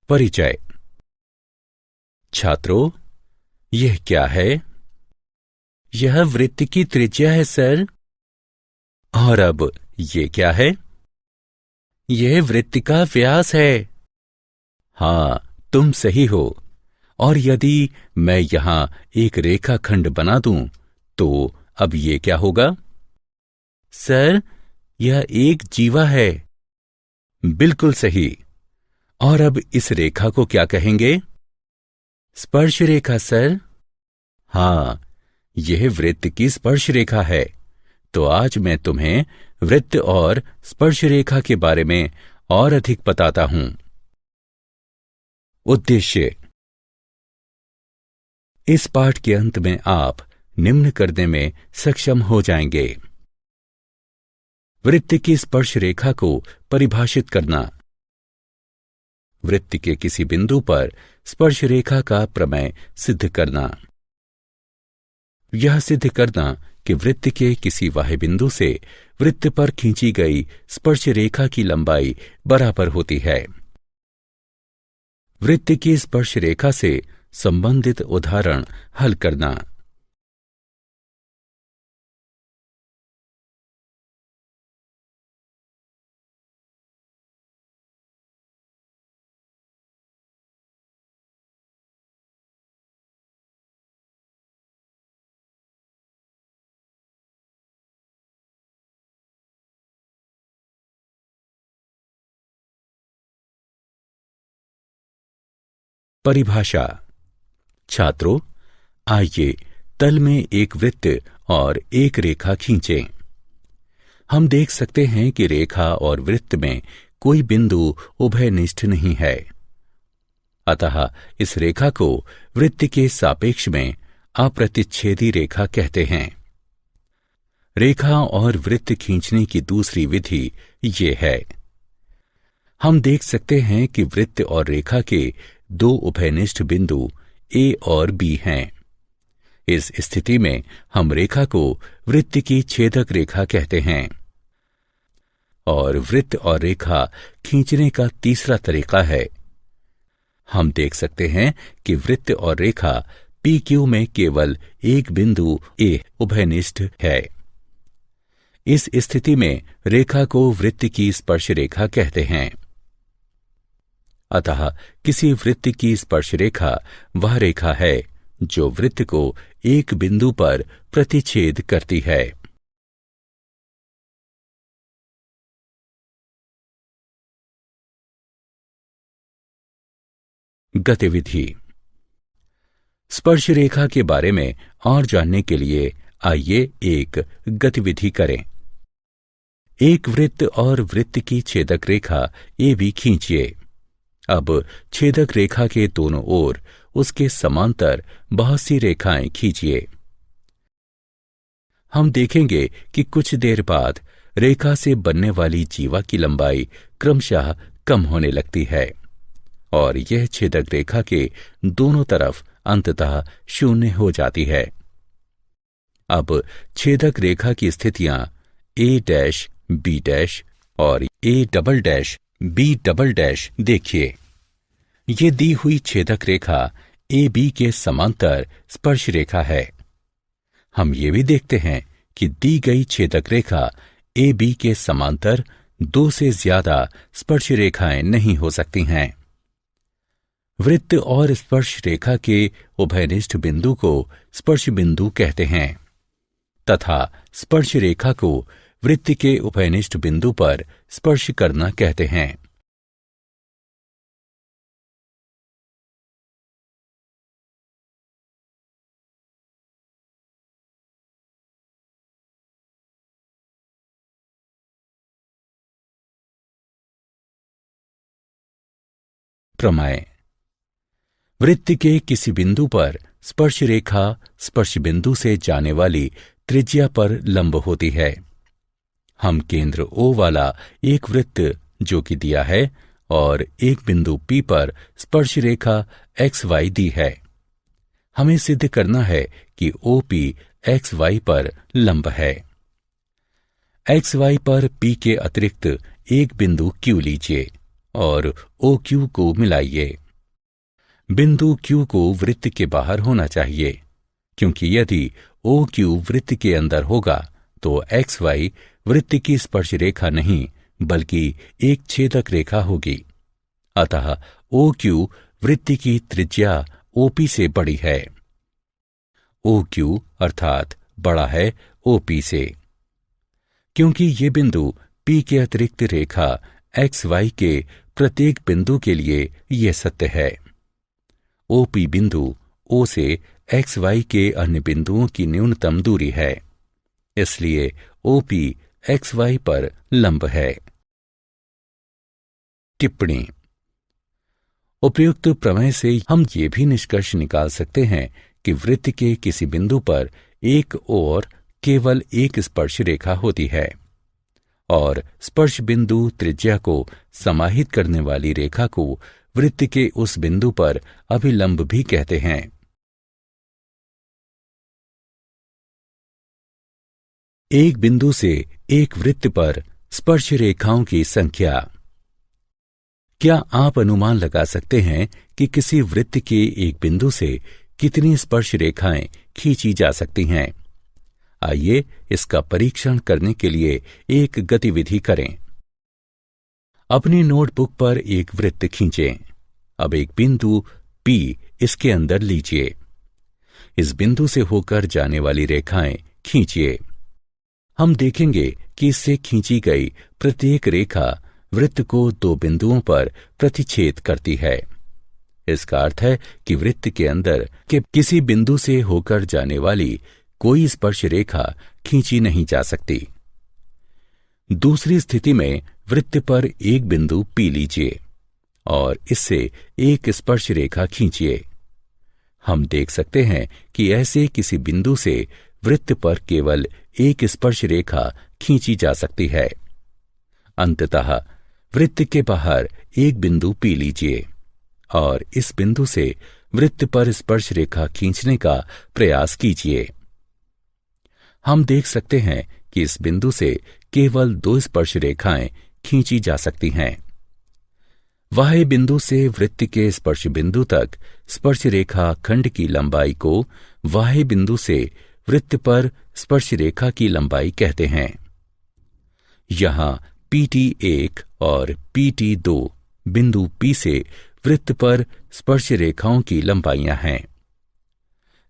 परिचय। छात्रों, यह क्या है? यह वृत्त की त्रिज्या है सर। और अब ये क्या है? यह वृत्त का व्यास है। हाँ, तुम सही हो। और यदि मैं यहां एक रेखाखंड बना दूं, तो अब ये क्या होगा? सर, यह एक जीवा है। बिल्कुल सही। और अब इस रेखा को क्या कहेंगे? स्पर्श रेखा सर। हाँ, यह वृत्त की स्पर्श रेखा है। तो आज मैं तुम्हें वृत्त और स्पर्श रेखा के बारे में और अधिक बताता हूं। उद्देश्य। इस पाठ के अंत में आप निम्न करने में सक्षम हो जाएंगे। वृत्त की स्पर्श रेखा को परिभाषित करना। वृत्त के किसी बिंदु पर स्पर्श रेखा का प्रमेय सिद्ध करना। यह सिद्ध करना कि वृत्त के किसी बाह्य बिंदु से वृत्त पर खींची गई स्पर्श रेखा की लंबाई बराबर होती है। वृत्त की स्पर्श रेखा से संबंधित उदाहरण हल करना। परिभाषा। छात्रों, आइए तल में एक वृत्त और एक रेखा खींचें। हम देख सकते हैं कि रेखा और वृत्त में कोई बिंदु उभयनिष्ठ नहीं है। अतः इस रेखा को वृत्त के सापेक्ष में अप्रतिच्छेदी रेखा कहते हैं। रेखा और वृत्त खींचने की दूसरी विधि ये है। हम देख सकते हैं कि वृत्त और रेखा के दो उभयनिष्ठ बिंदु ए और बी हैं। इस स्थिति में हम रेखा को वृत्त की छेदक रेखा कहते हैं। और वृत्त और रेखा खींचने का तीसरा तरीका है। हम देख सकते हैं कि वृत्त और रेखा पी क्यू में केवल एक बिंदु ए उभयनिष्ठ है। इस स्थिति में रेखा को वृत्त की स्पर्श रेखा कहते हैं। अतः किसी वृत्त की स्पर्श रेखा वह रेखा है जो वृत्त को एक बिंदु पर प्रतिच्छेद करती है। गतिविधि। स्पर्श रेखा के बारे में और जानने के लिए आइए एक गतिविधि करें। एक वृत्त और वृत्त की छेदक रेखा ए बी खींचिए। अब छेदक रेखा के दोनों ओर उसके समांतर बहुत सी रेखाएं खींचिए। हम देखेंगे कि कुछ देर बाद रेखा से बनने वाली जीवा की लंबाई क्रमशः कम होने लगती है और यह छेदक रेखा के दोनों तरफ अंततः शून्य हो जाती है। अब छेदक रेखा की स्थितियां ए डैश बी डैश और A double dash B double dash देखिए। ये दी हुई छेदक रेखा ए बी के समांतर स्पर्श रेखा है। हम ये भी देखते हैं कि दी गई छेदक रेखा ए बी के समांतर दो से ज्यादा स्पर्श रेखाएं नहीं हो सकती हैं। वृत्त और स्पर्श रेखा के उभयनिष्ठ बिंदु को स्पर्श बिंदु कहते हैं तथा स्पर्श रेखा को वृत्त के उभयनिष्ठ बिंदु पर स्पर्श करना कहते हैं। प्रमेय। वृत्त के किसी बिंदु पर स्पर्श रेखा स्पर्श बिंदु से जाने वाली त्रिज्या पर लंब होती है। हम केंद्र O वाला एक वृत्त जो कि दिया है और एक बिंदु P पर स्पर्श रेखा XY दी है। हमें सिद्ध करना है कि OP XY पर लंब है। XY पर P के अतिरिक्त एक बिंदु Q लीजिए और ओ क्यू को मिलाइए। बिंदु क्यू को वृत्त के बाहर होना चाहिए, क्योंकि यदि ओ क्यू वृत्त के अंदर होगा तो एक्स वाई वृत्त की स्पर्श रेखा नहीं बल्कि एक छेदक रेखा होगी। अतः ओ क्यू वृत्त की त्रिज्या ओपी से बड़ी है। ओ क्यू अर्थात बड़ा है ओपी से। क्योंकि ये बिंदु पी के अतिरिक्त रेखा एक्स वाई के प्रत्येक बिंदु के लिए यह सत्य है। ओपी बिंदु ओ से एक्स वाई के अन्य बिंदुओं की न्यूनतम दूरी है, इसलिए ओपी एक्स वाई पर लंब है। टिप्पणी। उपयुक्त प्रमेय से हम ये भी निष्कर्ष निकाल सकते हैं कि वृत्त के किसी बिंदु पर एक ओर केवल एक स्पर्श रेखा होती है और स्पर्श बिंदु त्रिज्या को समाहित करने वाली रेखा को वृत्त के उस बिंदु पर अभिलंब भी कहते हैं। एक बिंदु से एक वृत्त पर स्पर्श रेखाओं की संख्या। क्या आप अनुमान लगा सकते हैं कि किसी वृत्त के एक बिंदु से कितनी स्पर्श रेखाएं खींची जा सकती हैं? आइए इसका परीक्षण करने के लिए एक गतिविधि करें। अपनी नोटबुक पर एक वृत्त खींचें। अब एक बिंदु P इसके अंदर लीजिए। इस बिंदु से होकर जाने वाली रेखाएं खींचिए। हम देखेंगे कि इससे खींची गई प्रत्येक रेखा वृत्त को दो बिंदुओं पर प्रतिच्छेद करती है। इसका अर्थ है कि वृत्त के अंदर के किसी बिंदु से होकर जाने वाली कोई स्पर्श रेखा खींची नहीं जा सकती। दूसरी स्थिति में वृत्त पर एक बिंदु P लीजिए और इससे एक स्पर्श रेखा खींचिए। हम देख सकते हैं कि ऐसे किसी बिंदु से वृत्त पर केवल एक स्पर्श रेखा खींची जा सकती है। अंततः वृत्त के बाहर एक बिंदु P लीजिए और इस बिंदु से वृत्त पर स्पर्श रेखा खींचने का प्रयास कीजिए। हम देख सकते हैं कि इस बिंदु से केवल दो स्पर्श रेखाएं खींची जा सकती हैं। बाह्य बिंदु से वृत्त के स्पर्श बिंदु तक स्पर्श रेखा खंड की लंबाई को बाह्य बिंदु से वृत्त पर स्पर्श रेखा की लंबाई कहते हैं। यहां PT1 और PT2 बिंदु P से वृत्त पर स्पर्श रेखाओं की लंबाइयां हैं।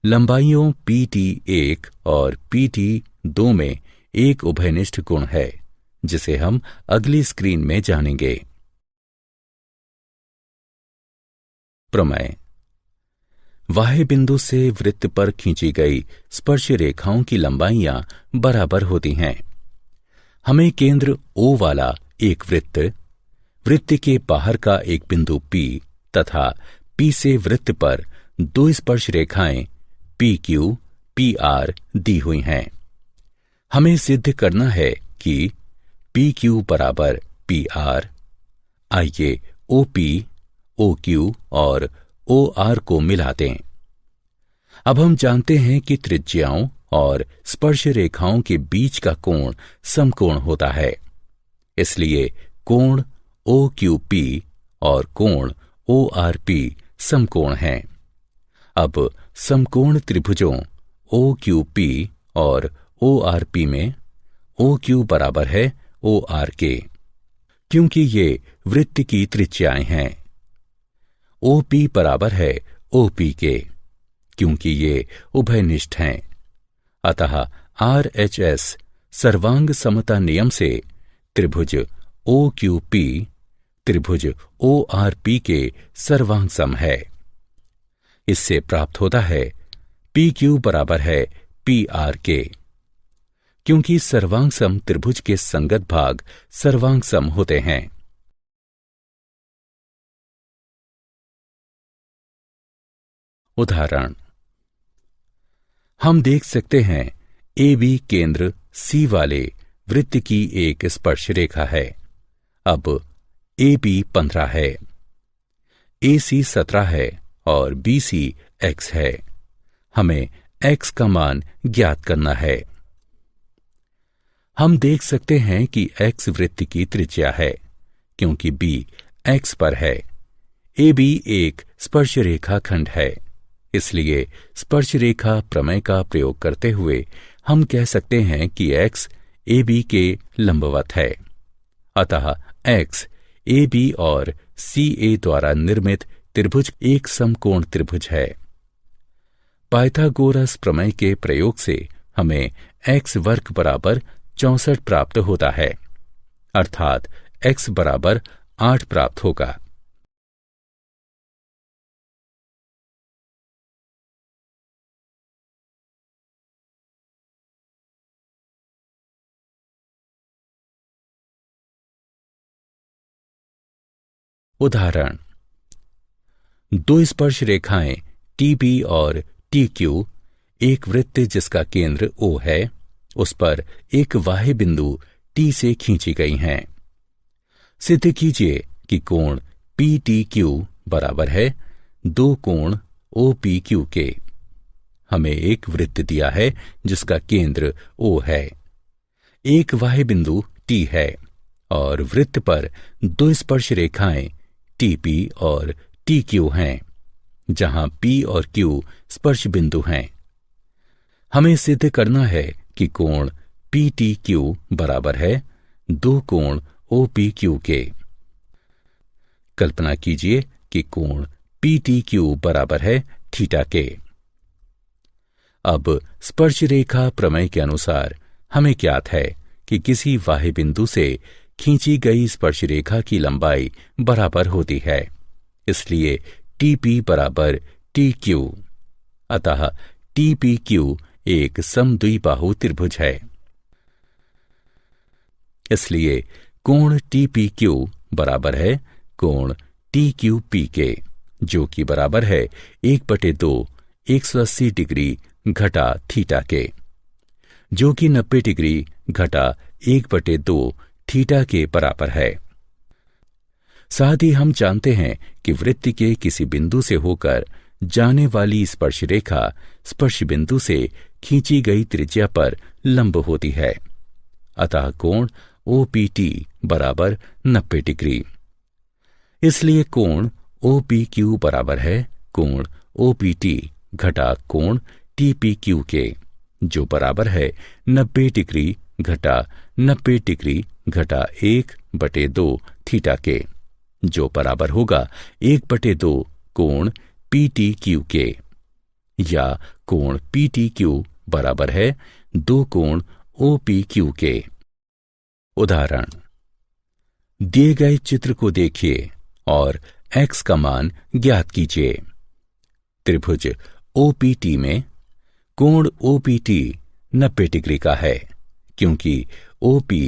लंबाइयों PT1 और PT2 में एक उभयनिष्ठ गुण है, जिसे हम अगली स्क्रीन में जानेंगे। प्रमेय। बाह्य बिंदु से वृत्त पर खींची गई स्पर्श रेखाओं की लंबाइयां बराबर होती हैं। हमें केंद्र O वाला एक वृत्त के बाहर का एक बिंदु P तथा P से वृत्त पर दो स्पर्श रेखाएं PQ, PR दी हुई हैं। हमें सिद्ध करना है कि PQ बराबर PR। आइए OP, OQ और OR को मिला दें। अब हम जानते हैं कि त्रिज्याओं और स्पर्श रेखाओं के बीच का कोण समकोण होता है, इसलिए कोण OQP और कोण ORP समकोण हैं। अब समकोण त्रिभुजों OQP और ORP में OQ बराबर है OR के, क्योंकि ये वृत्त की त्रिज्याएं हैं। OP बराबर है OP के, क्योंकि ये उभयनिष्ठ हैं। अतः RHS सर्वांग समता नियम से त्रिभुज OQP त्रिभुज ORP के सर्वांग सम है। इससे प्राप्त होता है PQ बराबर है PR के, क्योंकि सर्वांग सम त्रिभुज के संगत भाग सर्वांग सम होते हैं। उदाहरण। हम देख सकते हैं AB केंद्र C वाले वृत्त की एक स्पर्श रेखा है। अब AB 15 है, AC 17 है और BC X है। हमें X का मान ज्ञात करना है। हम देख सकते हैं कि X वृत्त की त्रिज्या है, क्योंकि B एक्स पर है। ए बी एक स्पर्श रेखा खंड है, इसलिए स्पर्श रेखा प्रमेय का प्रयोग करते हुए हम कह सकते हैं कि एक्स ए बी के लंबवत है। अतः एक्स ए बी और सी ए द्वारा निर्मित त्रिभुज एक समकोण त्रिभुज है। पाइथागोरस प्रमेय के प्रयोग से हमें एक्स वर्ग बराबर 64 प्राप्त होता है, अर्थात एक्स बराबर 8 प्राप्त होगा। उदाहरण, दो स्पर्श रेखाएं टी बी और टी क्यू एक वृत्त जिसका केंद्र O है, उस पर एक बाह्य बिंदु T से खींची गई हैं। सिद्ध कीजिए कि कोण पी टी क्यू बराबर है दो कोण ओ पी क्यू के। हमें एक वृत्त दिया है जिसका केंद्र O है, एक बाह्य बिंदु T है और वृत्त पर दो स्पर्श रेखाएं टी पी और टी क्यू हैं, जहां P और Q स्पर्श बिंदु हैं। हमें सिद्ध करना है कि कोण पी टी क्यू बराबर है दो कोण ओ पी क्यू के। कल्पना कीजिए कि कोण पी टी क्यू बराबर है थीटा के। अब स्पर्श रेखा प्रमेय के अनुसार हमें ज्ञात है कि किसी बाह्य बिंदु से खींची गई स्पर्श रेखा की लंबाई बराबर होती है, इसलिए टी पी बराबर टी क्यू। अतः टी पी क्यू एक समद्विबाहु त्रिभुज है। इसलिए कोण टी पी क्यू बराबर है कोण टी क्यू पी के, जो कि बराबर है 1/2 180 डिग्री घटा थीटा के, जो कि 90 डिग्री घटा 1/2 थीटा के बराबर है। साथ ही हम जानते हैं कि वृत्त के किसी बिंदु से होकर जाने वाली स्पर्श रेखा स्पर्श बिंदु से खींची गई त्रिज्या पर लंब होती है। अतः कोण ओ पी टी बराबर 90 डिग्री। इसलिए कोण ओ पी क्यू बराबर है कोण ओ पी टी घटा कोण टी पी क्यू के, जो बराबर है 90 डिग्री घटा 90 डिग्री घटा 1/2 थीटा के, जो बराबर होगा 1/2 कोण पी टी क्यू के, या कोण पी टी क्यू बराबर है 2 कोण ओ पी क्यू के। उदाहरण, दिए गए चित्र को देखिए और x का मान ज्ञात कीजिए। त्रिभुज OPT में कोण OPT 90 डिग्री का है, क्योंकि OP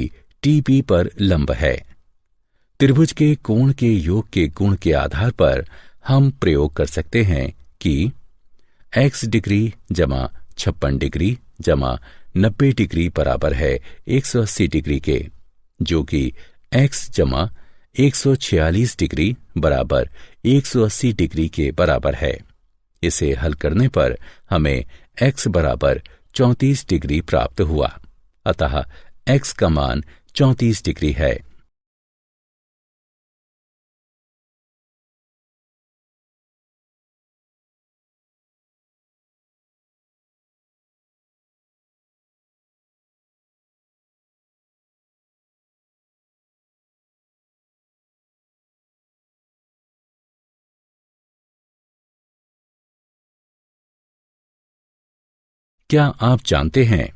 TP पर लंब है। त्रिभुज के कोण के योग के गुण के आधार पर हम प्रयोग कर सकते हैं कि x डिग्री जमा 56 डिग्री जमा 90 डिग्री बराबर है 180 डिग्री के, जो कि x जमा 146 डिग्री बराबर 180 डिग्री के बराबर है। इसे हल करने पर हमें x बराबर 34 डिग्री प्राप्त हुआ। अतः x का मान 34 डिग्री है। क्या आप जानते हैं,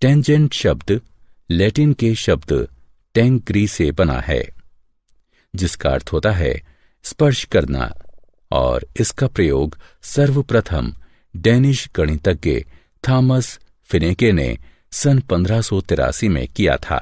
टेंजेंट शब्द लैटिन के शब्द टेंग्री से बना है, जिसका अर्थ होता है स्पर्श करना, और इसका प्रयोग सर्वप्रथम डेनिश गणितज्ञ थॉमस फिनेके ने सन 1583 में किया था।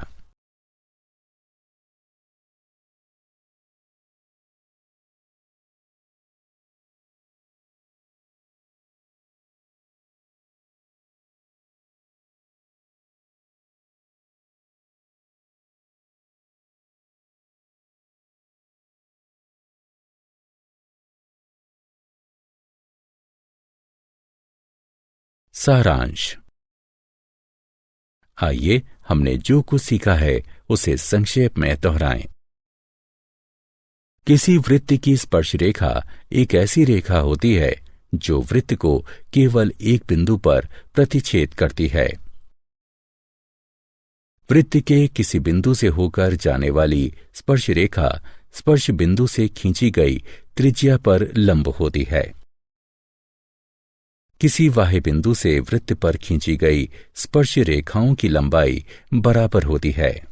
सारांश। आइए हमने जो कुछ सीखा है उसे संक्षेप में दोहराएं। किसी वृत्त की स्पर्श रेखा एक ऐसी रेखा होती है जो वृत्त को केवल एक बिंदु पर प्रतिच्छेद करती है। वृत्त के किसी बिंदु से होकर जाने वाली स्पर्श रेखा स्पर्श बिंदु से खींची गई त्रिज्या पर लंब होती है। किसी बाह्य बिंदु से वृत्त पर खींची गई स्पर्श रेखाओं की लंबाई बराबर होती है।